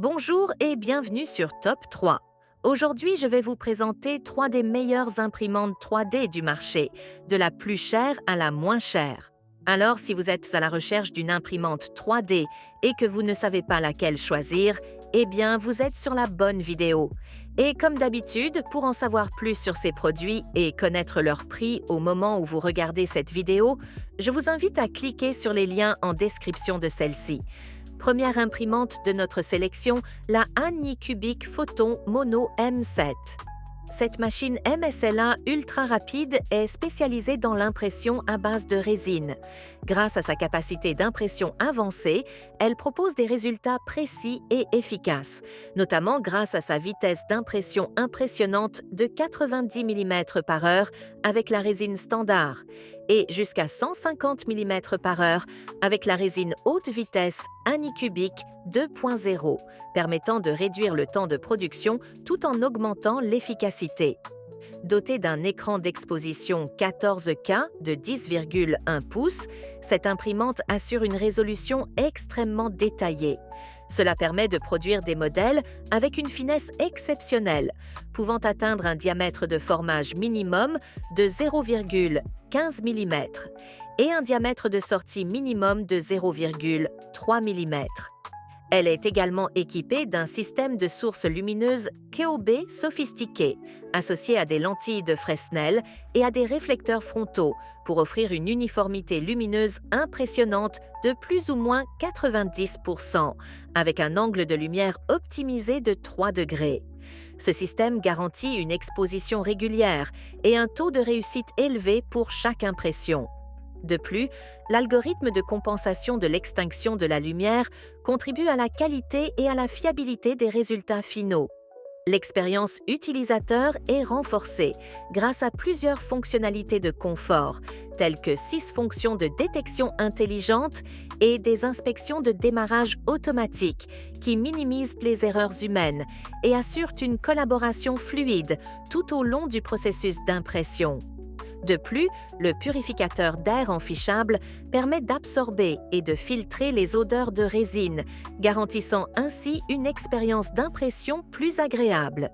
Bonjour et bienvenue sur Top 3. Aujourd'hui, je vais vous présenter 3 des meilleures imprimantes 3D du marché, de la plus chère à la moins chère. Alors, si vous êtes à la recherche d'une imprimante 3D et que vous ne savez pas laquelle choisir, eh bien, vous êtes sur la bonne vidéo. Et comme d'habitude, pour en savoir plus sur ces produits et connaître leur prix au moment où vous regardez cette vidéo, je vous invite à cliquer sur les liens en description de celle-ci. Première imprimante de notre sélection, la Anycubic Photon Mono M7. Cette machine MSLA ultra rapide est spécialisée dans l'impression à base de résine. Grâce à sa capacité d'impression avancée, elle propose des résultats précis et efficaces, notamment grâce à sa vitesse d'impression impressionnante de 90 mm par heure avec la résine standard et jusqu'à 150 mm par heure avec la résine haute vitesse Anycubic 2.0, permettant de réduire le temps de production tout en augmentant l'efficacité. Dotée d'un écran d'exposition 14K de 10,1 pouces, cette imprimante assure une résolution extrêmement détaillée. Cela permet de produire des modèles avec une finesse exceptionnelle, pouvant atteindre un diamètre de formage minimum de 0,15 mm et un diamètre de sortie minimum de 0,3 mm. Elle est également équipée d'un système de source lumineuse KOB sophistiqué, associé à des lentilles de Fresnel et à des réflecteurs frontaux pour offrir une uniformité lumineuse impressionnante de plus ou moins 90%, avec un angle de lumière optimisé de 3 degrés. Ce système garantit une exposition régulière et un taux de réussite élevé pour chaque impression. De plus, l'algorithme de compensation de l'extinction de la lumière contribue à la qualité et à la fiabilité des résultats finaux. L'expérience utilisateur est renforcée grâce à plusieurs fonctionnalités de confort, telles que 6 fonctions de détection intelligente et des inspections de démarrage automatique qui minimisent les erreurs humaines et assurent une collaboration fluide tout au long du processus d'impression. De plus, le purificateur d'air enfichable permet d'absorber et de filtrer les odeurs de résine, garantissant ainsi une expérience d'impression plus agréable.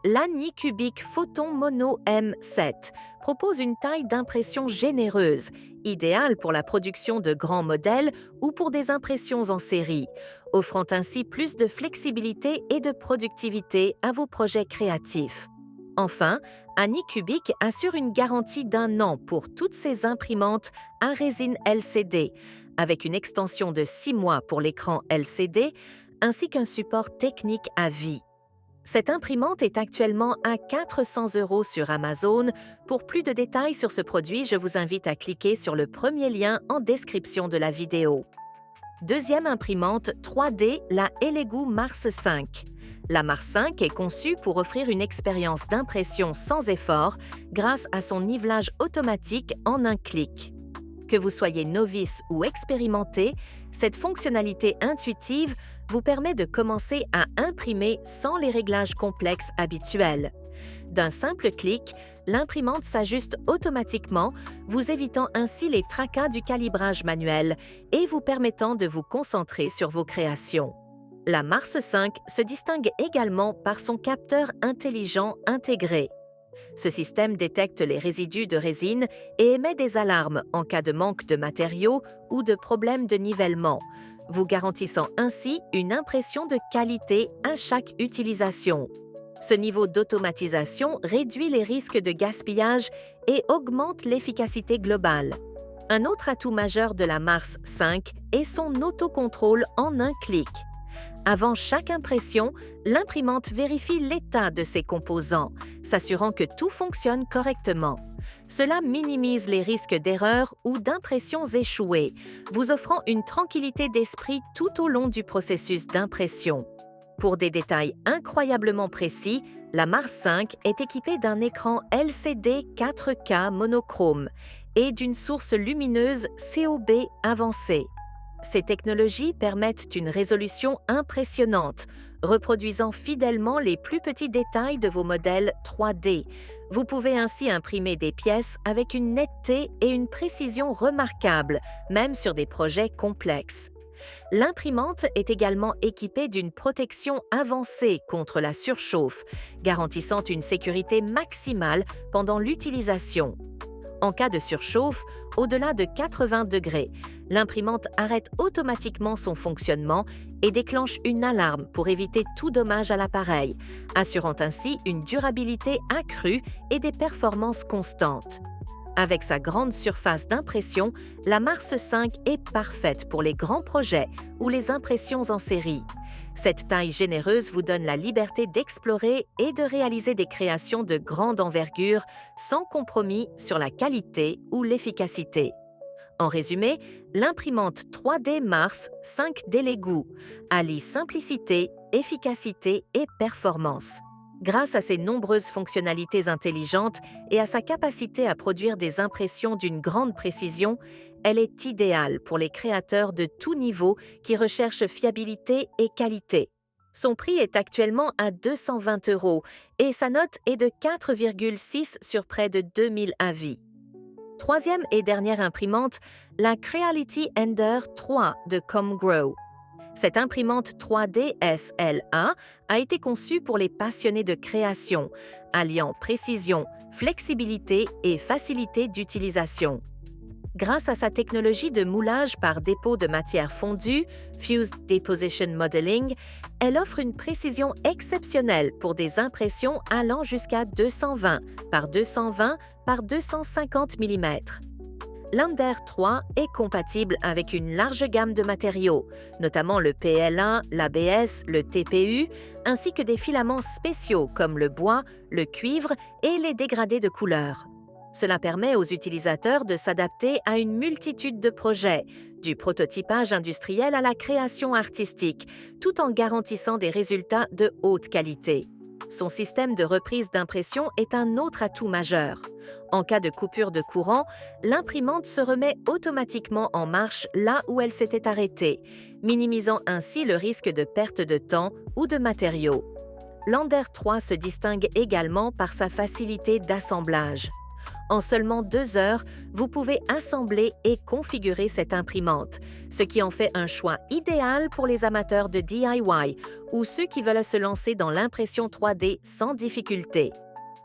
L'Anycubic Photon Mono M7 propose une taille d'impression généreuse, idéale pour la production de grands modèles ou pour des impressions en série, offrant ainsi plus de flexibilité et de productivité à vos projets créatifs. Enfin, Anycubic assure une garantie d'1 an pour toutes ses imprimantes à résine LCD, avec une extension de 6 mois pour l'écran LCD, ainsi qu'un support technique à vie. Cette imprimante est actuellement à 400 € sur Amazon. Pour plus de détails sur ce produit, je vous invite à cliquer sur le premier lien en description de la vidéo. Deuxième imprimante 3D, la Elegoo Mars 5. La Mars 5 est conçue pour offrir une expérience d'impression sans effort grâce à son nivelage automatique en un clic. Que vous soyez novice ou expérimenté, cette fonctionnalité intuitive vous permet de commencer à imprimer sans les réglages complexes habituels. D'un simple clic, l'imprimante s'ajuste automatiquement, vous évitant ainsi les tracas du calibrage manuel et vous permettant de vous concentrer sur vos créations. La Mars 5 se distingue également par son capteur intelligent intégré. Ce système détecte les résidus de résine et émet des alarmes en cas de manque de matériaux ou de problème de nivellement, vous garantissant ainsi une impression de qualité à chaque utilisation. Ce niveau d'automatisation réduit les risques de gaspillage et augmente l'efficacité globale. Un autre atout majeur de la Mars 5 est son autocontrôle en un clic. Avant chaque impression, l'imprimante vérifie l'état de ses composants, s'assurant que tout fonctionne correctement. Cela minimise les risques d'erreurs ou d'impressions échouées, vous offrant une tranquillité d'esprit tout au long du processus d'impression. Pour des détails incroyablement précis, la Mars 5 est équipée d'un écran LCD 4K monochrome et d'une source lumineuse COB avancée. Ces technologies permettent une résolution impressionnante, reproduisant fidèlement les plus petits détails de vos modèles 3D. Vous pouvez ainsi imprimer des pièces avec une netteté et une précision remarquables, même sur des projets complexes. L'imprimante est également équipée d'une protection avancée contre la surchauffe, garantissant une sécurité maximale pendant l'utilisation. En cas de surchauffe, au-delà de 80 degrés, l'imprimante arrête automatiquement son fonctionnement et déclenche une alarme pour éviter tout dommage à l'appareil, assurant ainsi une durabilité accrue et des performances constantes. Avec sa grande surface d'impression, la Mars 5 est parfaite pour les grands projets ou les impressions en série. Cette taille généreuse vous donne la liberté d'explorer et de réaliser des créations de grande envergure sans compromis sur la qualité ou l'efficacité. En résumé, l'imprimante 3D Mars 5D Lego allie simplicité, efficacité et performance. Grâce à ses nombreuses fonctionnalités intelligentes et à sa capacité à produire des impressions d'une grande précision, elle est idéale pour les créateurs de tout niveau qui recherchent fiabilité et qualité. Son prix est actuellement à 220 € et sa note est de 4,6 sur près de 2000 avis. Troisième et dernière imprimante, la Creality Ender 3 de ComGrow. Cette imprimante 3D SLA a été conçue pour les passionnés de création, alliant précision, flexibilité et facilité d'utilisation. Grâce à sa technologie de moulage par dépôt de matière fondue, Fused Deposition Modeling, elle offre une précision exceptionnelle pour des impressions allant jusqu'à 220 par 220 par 250 mm. L'Ender 3 est compatible avec une large gamme de matériaux, notamment le PLA, l'ABS, le TPU, ainsi que des filaments spéciaux comme le bois, le cuivre et les dégradés de couleur. Cela permet aux utilisateurs de s'adapter à une multitude de projets, du prototypage industriel à la création artistique, tout en garantissant des résultats de haute qualité. Son système de reprise d'impression est un autre atout majeur. En cas de coupure de courant, l'imprimante se remet automatiquement en marche là où elle s'était arrêtée, minimisant ainsi le risque de perte de temps ou de matériaux. L'Ender 3 se distingue également par sa facilité d'assemblage. En seulement 2 heures, vous pouvez assembler et configurer cette imprimante, ce qui en fait un choix idéal pour les amateurs de DIY ou ceux qui veulent se lancer dans l'impression 3D sans difficulté.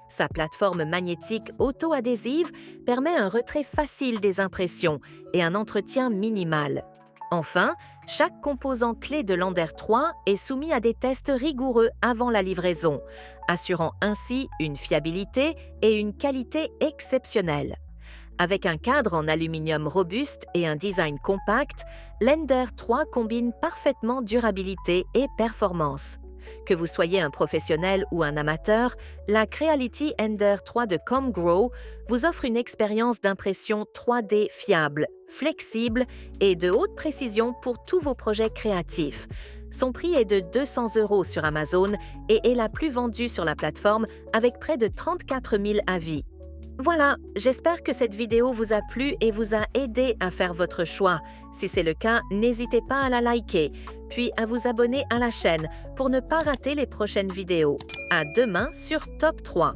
Sa plateforme magnétique auto-adhésive permet un retrait facile des impressions et un entretien minimal. Enfin, chaque composant clé de l'Ender 3 est soumis à des tests rigoureux avant la livraison, assurant ainsi une fiabilité et une qualité exceptionnelles. Avec un cadre en aluminium robuste et un design compact, l'Ender 3 combine parfaitement durabilité et performance. Que vous soyez un professionnel ou un amateur, la Creality Ender 3 de ComGrow vous offre une expérience d'impression 3D fiable, flexible et de haute précision pour tous vos projets créatifs. Son prix est de 200 € sur Amazon et est la plus vendue sur la plateforme avec près de 34 000 avis. Voilà, j'espère que cette vidéo vous a plu et vous a aidé à faire votre choix. Si c'est le cas, n'hésitez pas à la liker, puis à vous abonner à la chaîne pour ne pas rater les prochaines vidéos. À demain sur Top 3.